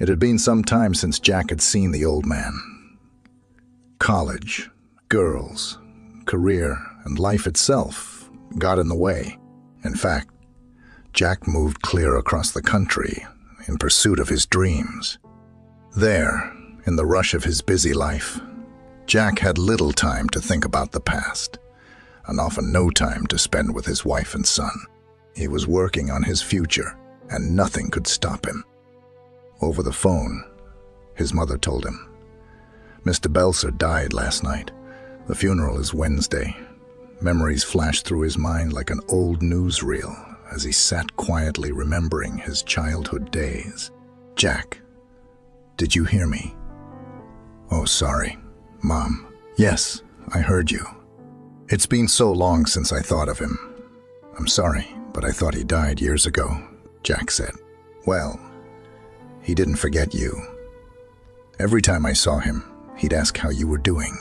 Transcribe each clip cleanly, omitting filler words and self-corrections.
It had been some time since Jack had seen the old man. College, girls, career, and life itself got in the way. In fact, Jack moved clear across the country in pursuit of his dreams. There, in the rush of his busy life, Jack had little time to think about the past, and often no time to spend with his wife and son. He was working on his future, and nothing could stop him. Over the phone, his mother told him, "Mr. Belser died last night. The funeral is Wednesday." Memories flashed through his mind like an old newsreel as he sat quietly remembering his childhood days. "Jack, did you hear me?" "Oh, sorry, Mom." "Yes, I heard you. It's been so long since I thought of him. I'm sorry, but I thought he died years ago," Jack said. "Well, he didn't forget you. Every time I saw him, he'd ask how you were doing.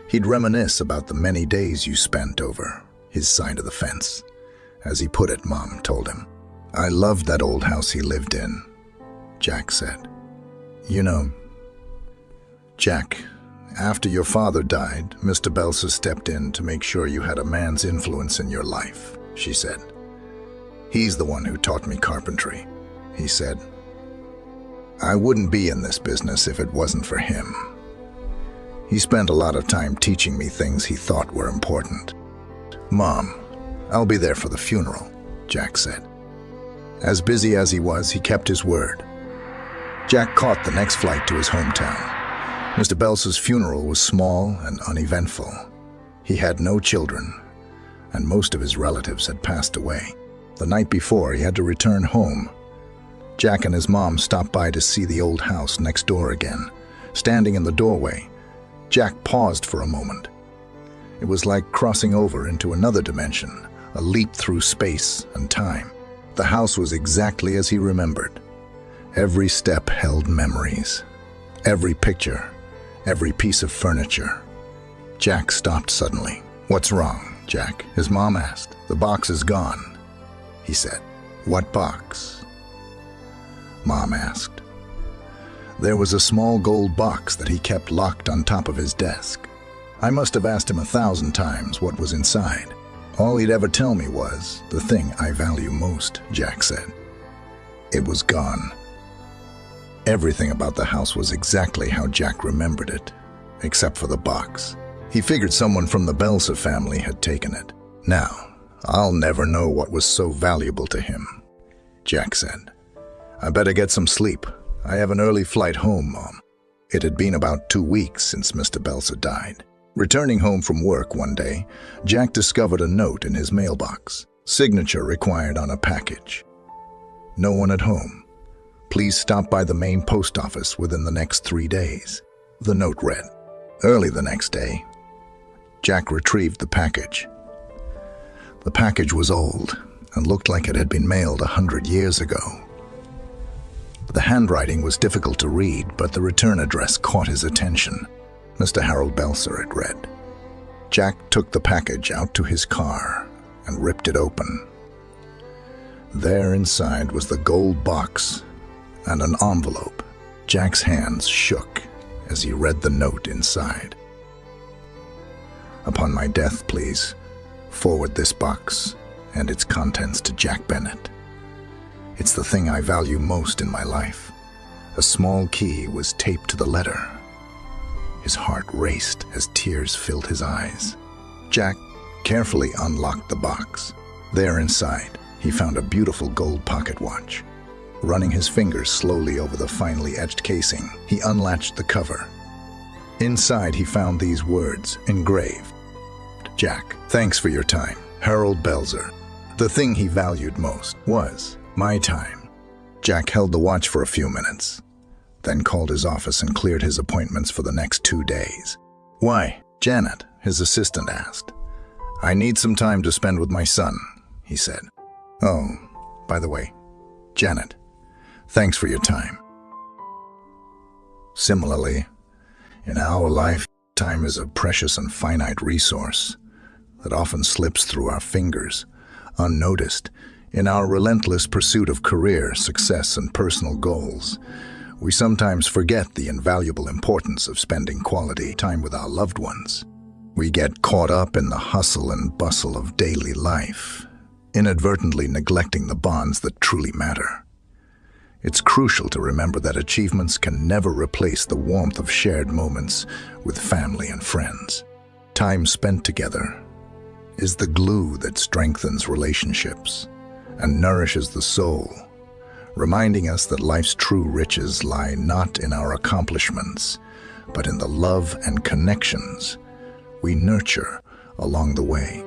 He'd reminisce about the many days you spent over his side of the fence. As he put it, Mom told him. "I loved that old house he lived in," Jack said. "You know, Jack, after your father died, Mr. Belser stepped in to make sure you had a man's influence in your life," she said. "He's the one who taught me carpentry," he said. "I wouldn't be in this business if it wasn't for him. He spent a lot of time teaching me things he thought were important." "Mom, I'll be there for the funeral," Jack said. As busy as he was, he kept his word. Jack caught the next flight to his hometown. Mr. Belser's funeral was small and uneventful. He had no children, and most of his relatives had passed away. The night before, he had to return home. Jack and his mom stopped by to see the old house next door again. Standing in the doorway, Jack paused for a moment. It was like crossing over into another dimension, a leap through space and time. The house was exactly as he remembered. Every step held memories. Every picture, every piece of furniture. Jack stopped suddenly. "What's wrong, Jack?" his mom asked. "The box is gone," he said. "What box?" Mom asked. There was a small gold box that he kept locked on top of his desk. I must have asked him 1,000 times what was inside. All he'd ever tell me was, "The thing I value most," Jack said. It was gone. Everything about the house was exactly how Jack remembered it, except for the box. He figured someone from the Belser family had taken it. "Now, I'll never know what was so valuable to him," Jack said. "I better get some sleep. I have an early flight home, Mom." It had been about 2 weeks since Mr. Belser died. Returning home from work one day, Jack discovered a note in his mailbox. Signature required on a package. "No one at home. Please stop by the main post office within the next 3 days." The note read. Early the next day, Jack retrieved the package. The package was old and looked like it had been mailed 100 years ago. The handwriting was difficult to read, but the return address caught his attention. "Mr. Harold Belser," it read. Jack took the package out to his car and ripped it open. There inside was the gold box and an envelope. Jack's hands shook as he read the note inside. "Upon my death, please, forward this box and its contents to Jack Bennett. It's the thing I value most in my life." A small key was taped to the letter. His heart raced as tears filled his eyes. Jack carefully unlocked the box. There inside, he found a beautiful gold pocket watch. Running his fingers slowly over the finely etched casing, he unlatched the cover. Inside, he found these words engraved. "Jack, thanks for your time. Harold Belser." The thing he valued most was my time. Jack held the watch for a few minutes, then called his office and cleared his appointments for the next 2 days. "Why?" Janet, his assistant, asked. "I need some time to spend with my son," he said. "Oh, by the way, Janet, thanks for your time." Similarly, in our life, time is a precious and finite resource that often slips through our fingers, unnoticed, In our relentless pursuit of career, success, and personal goals, we sometimes forget the invaluable importance of spending quality time with our loved ones. We get caught up in the hustle and bustle of daily life, inadvertently neglecting the bonds that truly matter. It's crucial to remember that achievements can never replace the warmth of shared moments with family and friends. Time spent together is the glue that strengthens relationships and nourishes the soul, reminding us that life's true riches lie not in our accomplishments, but in the love and connections we nurture along the way.